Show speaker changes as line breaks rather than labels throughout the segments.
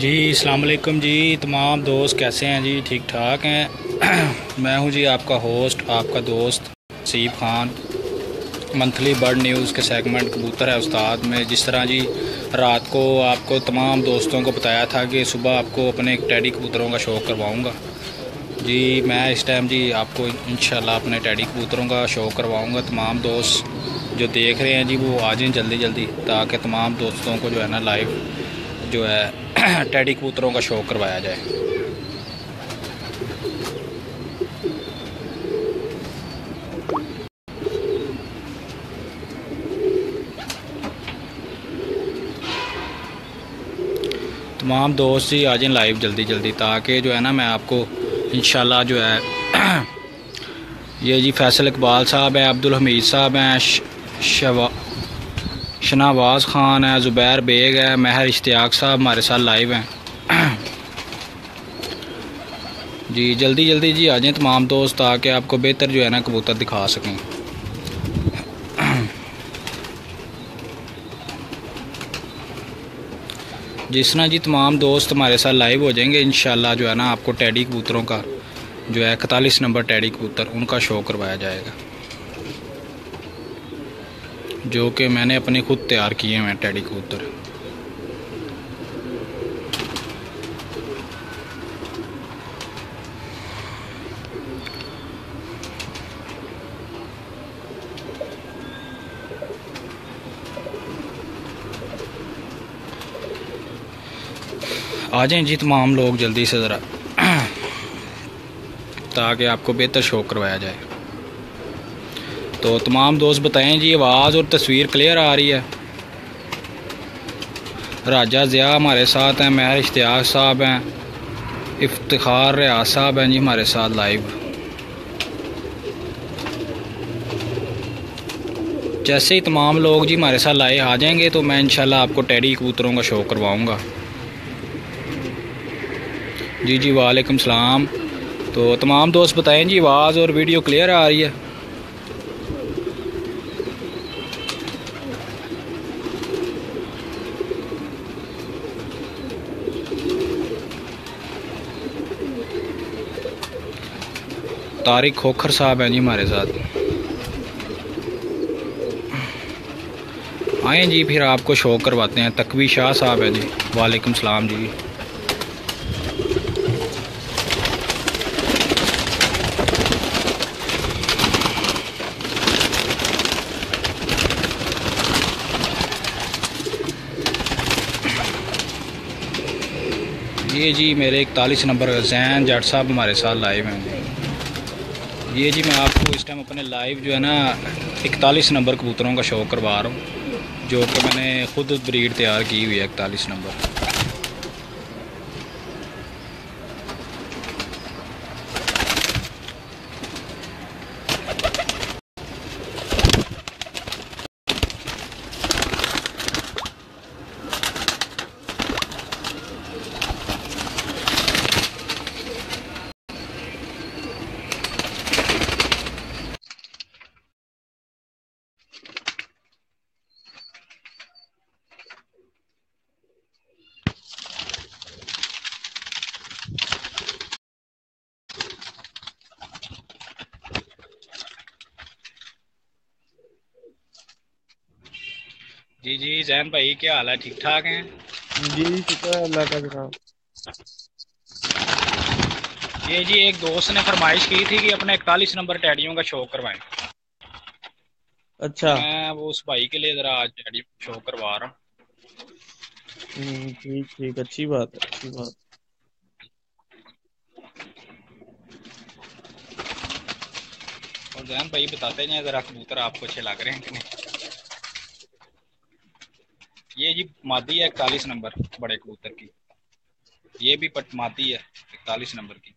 जी अस्सलाम वालेकुम जी। तमाम दोस्त कैसे हैं जी? ठीक ठाक हैं। मैं हूं जी आपका होस्ट, आपका दोस्त sieve Khan. Monthly bird news के सेगमेंट कबूतर है उस्ताद में, जिस तरह जी रात को आपको तमाम दोस्तों को बताया था कि सुबह आपको अपने टैडी कबूतरों का शौक़ करवाऊंगा। जी मैं इस टाइम जी आपको इंशाल्लाह अपने टैडी कबूतरों का शौक़ करवाऊंगा। तमाम दोस्त जो देख रहे हैं जी वो आ जाएं जल्दी जल्दी, ताकि तमाम दोस्तों को जो है ना लाइव जो है टैडी कबूतरों का शौक़ करवाया जाए। तमाम दोस्त ही आ जाएं लाइव जल्दी जल्दी, ताकि जो है ना मैं आपको इंशाल्लाह जो है ये जी फैसल इकबाल साहब हैं, अब्दुल हमीद साहब हैं, शनावाज़ ख़ान है, ज़ुबैर बेग है, महर इश्तियाक साहब हमारे साथ लाइव हैं। जी जल्दी जल्दी जी आ जाएं तमाम दोस्त, ताकि आपको बेहतर जो है ना कबूतर दिखा सकें। जिस तरह जी तमाम दोस्त हमारे साथ लाइव हो जाएंगे इंशाल्लाह जो है ना आपको टैडी कबूतरों का जो है 41 नंबर टैडी कबूतर उनका शो करवाया जाएगा, जो कि मैंने अपने खुद तैयार किए हैं टैडी कबूतर। आ जाएं जी तमाम लोग जल्दी से ज़रा, ताकि आपको बेहतर शो करवाया जाए। तो तमाम दोस्त बताएं जी आवाज़ और तस्वीर क्लियर आ रही है? राजा ज़िया हमारे साथ हैं, महर इश्तियाक साहब हैं, इफ्तिखार रियाज साहब हैं जी हमारे साथ लाइव। जैसे ही तमाम लोग जी हमारे साथ लाइव आ जाएंगे तो मैं इंशाल्लाह आपको टैडी कबूतरों का शो करवाऊँगा। जी जी वालेकुम सलाम। तो तमाम दोस्त बताएं जी आवाज़ और वीडियो क्लियर आ रही है? तारिक खोखर साहब हैं जी हमारे साथ। आएँ जी फिर आपको शो करवाते हैं। तकवी शाह साहब हैं जी, वालेकुम सलाम जी। ये जी मेरे 41 नंबर जैन जट साहब हमारे साथ लाइव हैं। ये जी मैं आपको इस टाइम अपने लाइव जो है ना 41 नंबर कबूतरों का शो करवा रहा हूँ, जो कि मैंने ख़ुद ब्रीड तैयार की हुई है 41 नंबर। जी जी जैन भाई क्या हाल है? ठीक ठाक हैं?
जी शुक्र है अल्लाह का जनाब।
ये जी एक दोस्त ने फरमाइश की थी कि अपने 41 नंबर टैडियों का शो करवाएं, तो
अच्छा।
मैं वो उस भाई के लिए ज़रा आज टैडी शो करवा रहा हूँ।
ठीक ठीक, अच्छी बात है, अच्छी बात।
और जैन भाई बताते हैं ज़रा कबूतर आपको अच्छे लग रहे हैं कि नहीं? ये जी मादी है 41 नंबर बड़े कबूतर की। ये भी पट मादी है 41 नंबर की,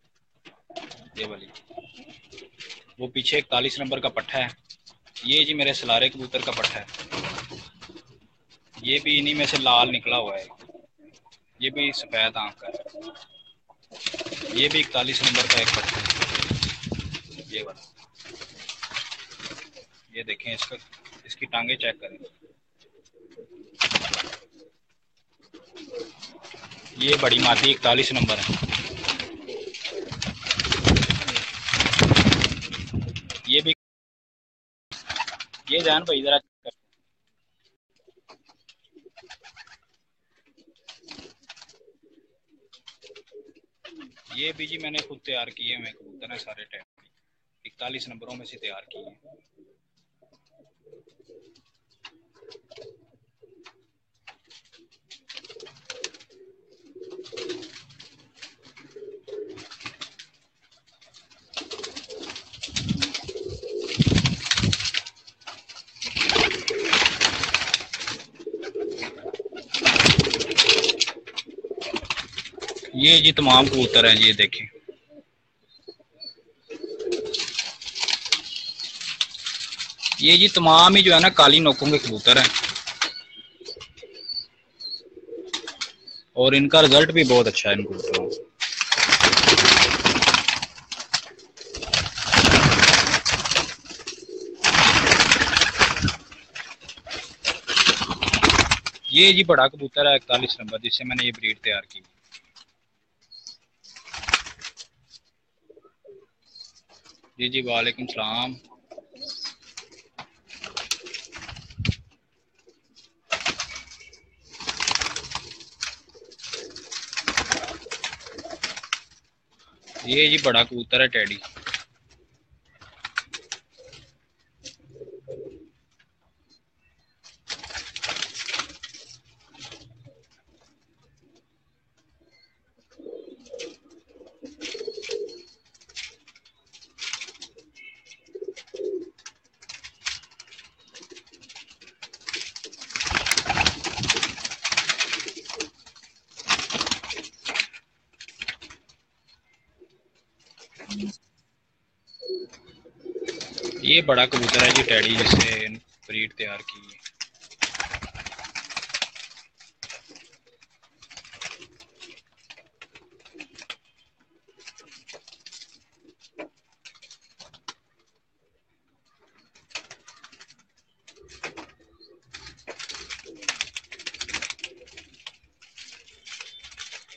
ये वाली। वो पीछे 41 नंबर का पट्ठा है। ये जी मेरे सलारे कबूतर का पट्ठा है। ये भी इन्हीं में से लाल निकला हुआ है। ये भी सफ़ेद आंख का है। ये भी 41 नंबर का एक पट्ठा है, ये वाला। ये देखें इसका, इसकी टांगे चेक करें। ये बड़ी मादी 41 नंबर है। ये भी, ये जान भाई जरा, ये भी जी मैंने खुद तैयार किए हुए कबूतर हैं सारे टाइप 41 नंबरों में से तैयार किए हैं। ये जी तमाम कबूतर हैं जी, ये देखें। ये जी तमाम ही जो है ना काली नोकों के कबूतर हैं और इनका रिजल्ट भी बहुत अच्छा है इन कबूतरों का। ये जी बड़ा कबूतर है 41 नंबर, जिससे मैंने ये ब्रीड तैयार की। जी जी वालेकुम सलाम। ये जी बड़ा कबूतर है टेडी। ये बड़ा कबूतर है जी टेडी, जिससे ब्रीड तैयार की है।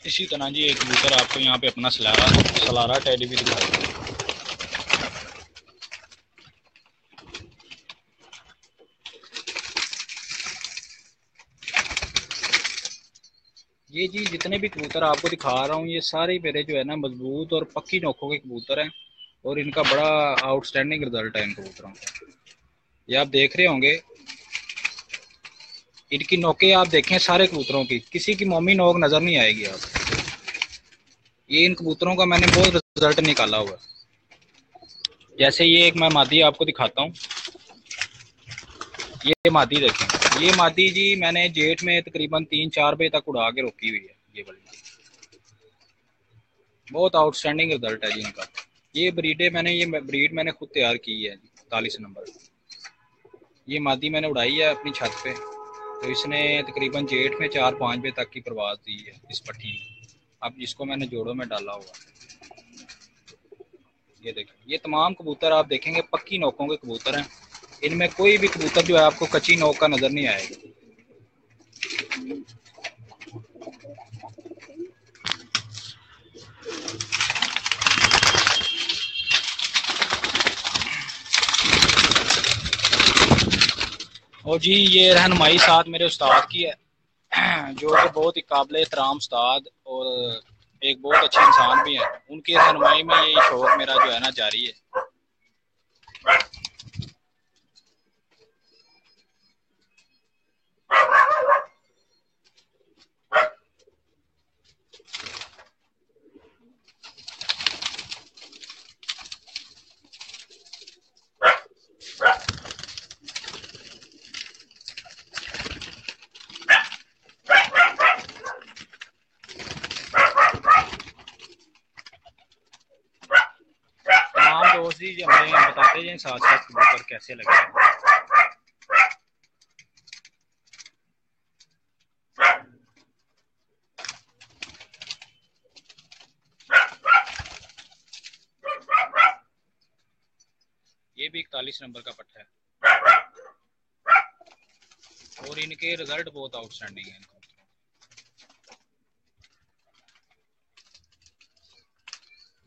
इसी तरह जी एक कबूतर आपको यहाँ पे अपना सलारा सलारा टेडी भी दिखाता हूँ। ये जी जितने भी कबूतर आपको दिखा रहा हूँ, ये सारे मेरे जो है ना मजबूत और पक्की नोखों के कबूतर हैं और इनका बड़ा आउटस्टैंडिंग रिजल्ट है इन कबूतरों का। ये आप देख रहे होंगे, इनकी नोकें आप देखें सारे कबूतरों की, किसी की मोमी नोक नजर नहीं आएगी आप। ये इन कबूतरों का मैंने बहुत रिजल्ट निकाला हुआ है। जैसे ये एक मैं मादी आपको दिखाता हूँ। ये मादी देखें, ये मादी जी मैंने जेठ में तकरीबन 3-4 बजे तक उड़ा के रोकी हुई है। ये वाली बहुत आउटस्टैंडिंग रिजल्ट है जी इनका। ये ब्रीड मैंने खुद तैयार की है जी 41 नंबर। ये मादी मैंने उड़ाई है अपनी छत पे, तो इसने तकरीबन जेठ में 4-5 बजे तक की परवाज दी है इस पट्टी में। अब इसको मैंने जोड़ों में डाला हुआ। ये देखिए, ये तमाम कबूतर आप देखेंगे पक्की नोकों के कबूतर हैं। इनमें कोई भी कबूतर जो है आपको कच्ची नोक का नजर नहीं आएगा। और जी ये रहनुमाई साथ मेरे उस्ताद की है, जो कि बहुत ही काबिल एहतराम उस्ताद और एक बहुत अच्छे इंसान भी हैं। उनकी रहनुमाई में ये शौक मेरा जो है ना जारी है। तमाम दोस्त जी हमें बताते हैं साथ साथ कबूतर कैसे लगे हैं। ये भी 41 नंबर का पट्टा है और इनके रिजल्ट बहुत आउटस्टैंडिंग है।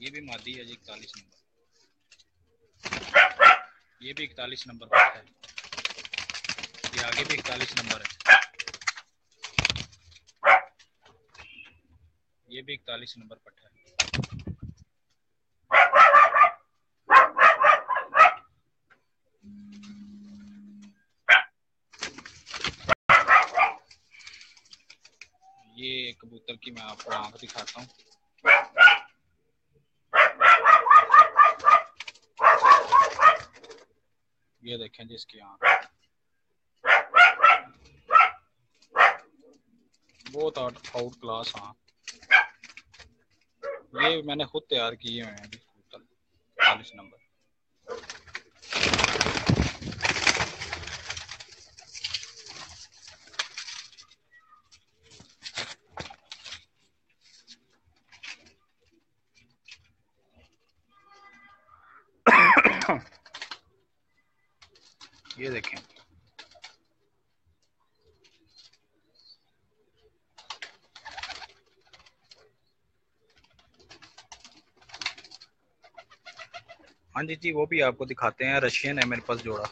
ये भी मादी है जी 41 नंबर। ये भी 41 नंबर पर है। ये आगे भी 41 नंबर है। ये भी 41 नंबर पट्टा है। ये कबूतर की मैं आपको आंख दिखाता हूँ। ये देखें जी इसकी आंख, बहुत आउट क्लास। हाँ, ये मैंने खुद तैयार किए हुए हैं कबूतर 40 नंबर। ये देखें, हाँ जी जी, वो भी आपको दिखाते हैं। रशियन है मेरे पास जोड़ा।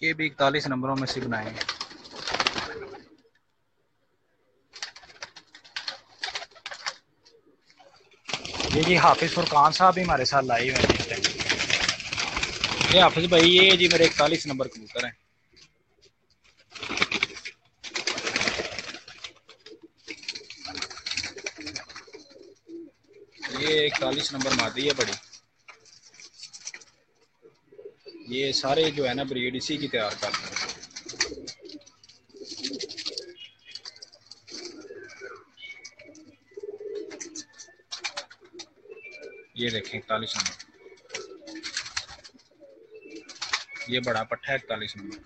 ये भी 41 नंबरों में से बनाए हैं। ये जी हाफिज फुरकान साहब भी हमारे साथ लाए हुए हैं इस टाइम। ये हाफिज भाई, ये जी मेरे 41 नंबर कबूतर हैं। ये 41 नंबर मादी है बड़ी। ये सारे जो है ना ब्रीड इसी की तैयार करते हैं। ये देखें 41 नंबर, ये बड़ा पट्टा है 41 नंबर।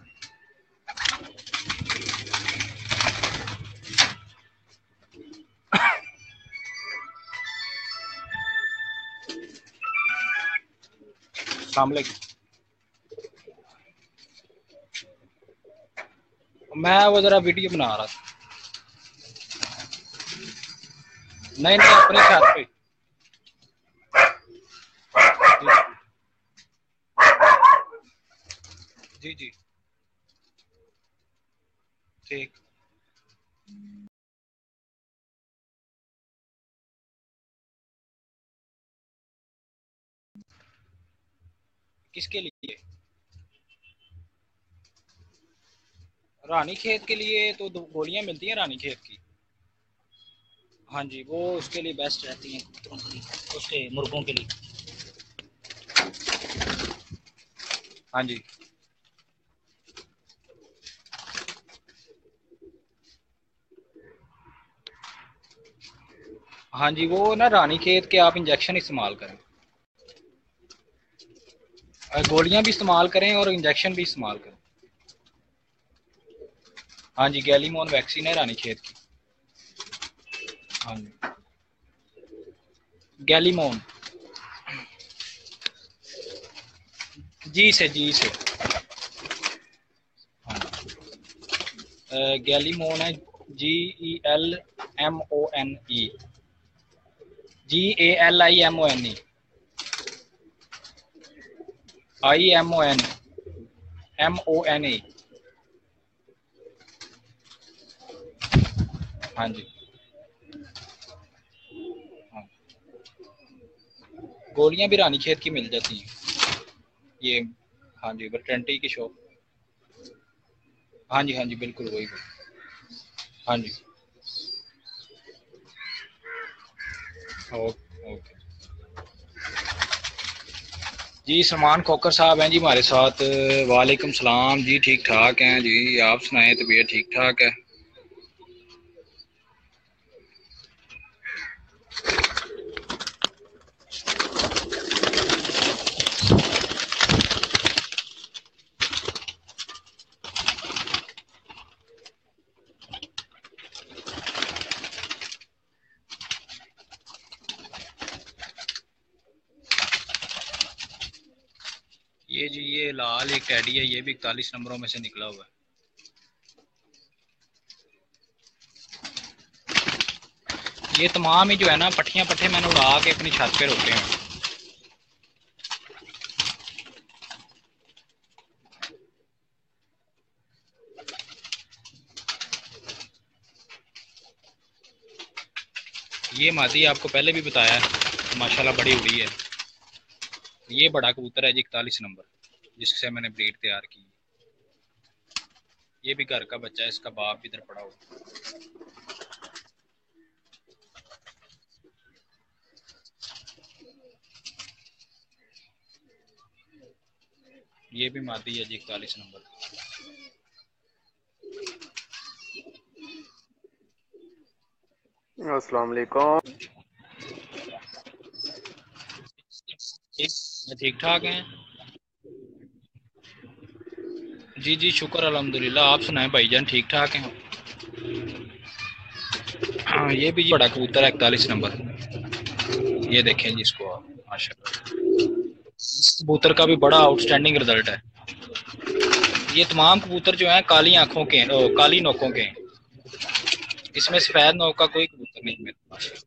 सामने मैं वो जरा वीडियो बना रहा था। नहीं नहीं, अपने छत पे। जी जी ठीक। किसके लिए? रानी खेत के लिए तो दो गोलियां मिलती हैं रानी खेत की। हाँ जी, वो उसके लिए बेस्ट रहती हैं कबूतरों के लिए, उसके मुर्गों के लिए। हाँ जी हाँ जी, वो ना रानी खेत के आप इंजेक्शन इस्तेमाल करें। गोलियां भी इस्तेमाल करें और इंजेक्शन भी इस्तेमाल करें। हाँ जी, गैलीमोन वैक्सीन है रानी खेत की। हाँ जी, गैलीमोन। जी से, जी से। हाँ, गैलीमोन है GELMONE, GALIMONE, IMONMONE। हाँ जी हाँ, गोलियां भी रानी खेत की मिल जाती हैं ये। हाँ जी, वेटरनरी की शॉप। हाँ जी हाँ जी, बिल्कुल वही। हाँ जी, ओके ओके। जी सलमान खोकर साहब हैं जी हमारे साथ। वालेकुम सलाम जी, ठीक ठाक हैं जी, आप सुनाएं, तबीयत ठीक ठाक है? ये जी ये लाल एक टैडी है, ये भी 41 नंबरों में से निकला हुआ है। ये तमाम ही जो है ना पट्टियां पट्टे मैंने उड़ा के अपनी छत पे रोके हैं। ये मादी आपको पहले भी बताया है, माशाल्लाह बड़ी उड़ी है। ये बड़ा कबूतर है जी 41 नंबर, जिससे मैंने ब्रीड तैयार की। ये भी घर का बच्चा है, इसका बाप भी इधर पड़ा हुआ। ये भी मादी है जी 41 नंबर।
अस्सलाम वालेकुम।
ठीक ठाक हैं जी। जी शुक्र अल्हम्दुलिल्लाह, आप सुनाएं भाईजान, ठीक ठाक हैं? हाँ ये भी बड़ा कबूतर है 41 नंबर। ये देखें जी इसको आप, माशाल्लाह इस कबूतर का भी बड़ा आउटस्टैंडिंग रिजल्ट है। ये तमाम कबूतर जो हैं काली आंखों के, काली नोकों के हैं। इसमें सफेद नोक का कोई कबूतर नहीं मेरे पास,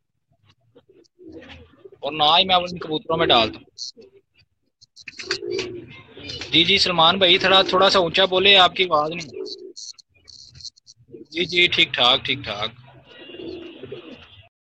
और ना ही मैं उन कबूतरों में डालता हूँ। जी जी सलमान भाई, थोड़ा थोड़ा सा ऊंचा बोले, आपकी आवाज नहीं। जी जी ठीक ठाक ठीक ठाक।